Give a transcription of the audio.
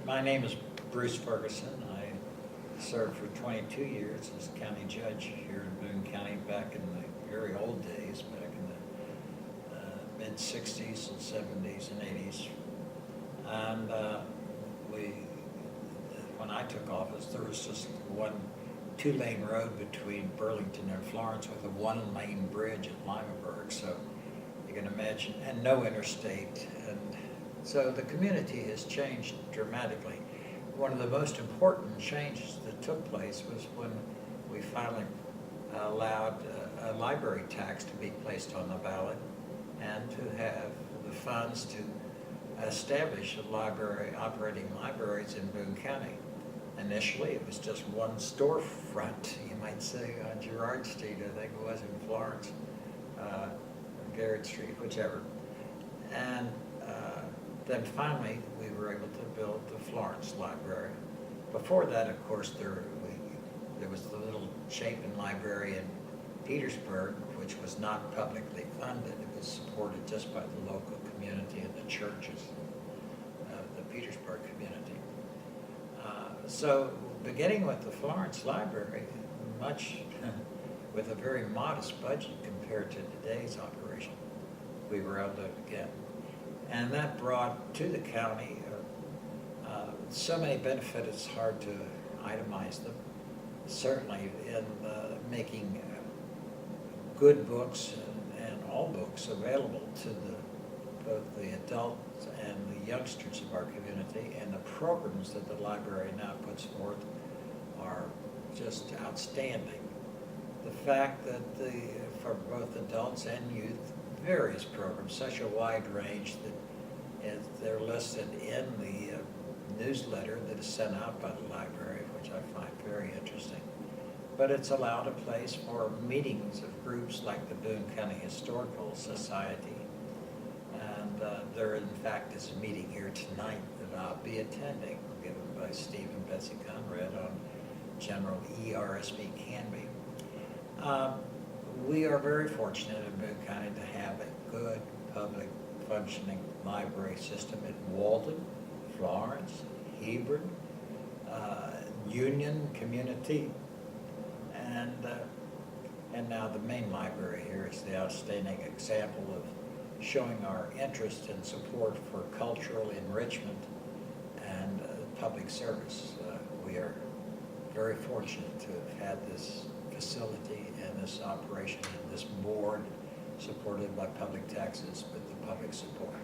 My name is Bruce Ferguson. I served for 22 years as county judge here in Boone County back in the very old days, back in the mid-60s and 70s and 80s. And when I took office, there was just one two-lane road between Burlington and Florence with a one-lane bridge at Limeberg. So you can imagine, and no interstate. And so the community has changed dramatically. One of the most important changes that took place was when we finally allowed a library tax to be placed on the ballot and to have the funds to establish a library, operating libraries in Boone County. Initially, it was just one storefront, you might say, on Girard Street, I think it was in Florence, or Garrett Street, whichever. And then finally, we were able to build the Florence Library. Before that, of course, there was the little Chapin Library in Petersburg, which was not publicly funded. It was supported just by the local community and the churches of the Petersburg community. So beginning with the Florence Library, with a very modest budget compared to today's operation, we were able to get. And that brought to the county so many benefits, it's hard to itemize them. Certainly in making good books and all books available to both the adults and the youngsters of our community, and the programs that the library now puts forth are just outstanding. The fact that for both adults and youth, various programs, such a wide range that they're listed in the newsletter that is sent out by the library, which I find very interesting. But it's allowed a place for meetings of groups like the Boone County Historical Society. And there, in fact, is a meeting here tonight that I'll be attending, given by Steve and Betsy Conrad on General E.R.S.B. Canby. We are very fortunate in Boone County to have a good public functioning library system in Walden, Florence, Hebron, Union Community, and now the main library here is the outstanding example of showing our interest and support for cultural enrichment and public service. We are very fortunate to have had this facility and this operation and this board supported by public taxes with the public support.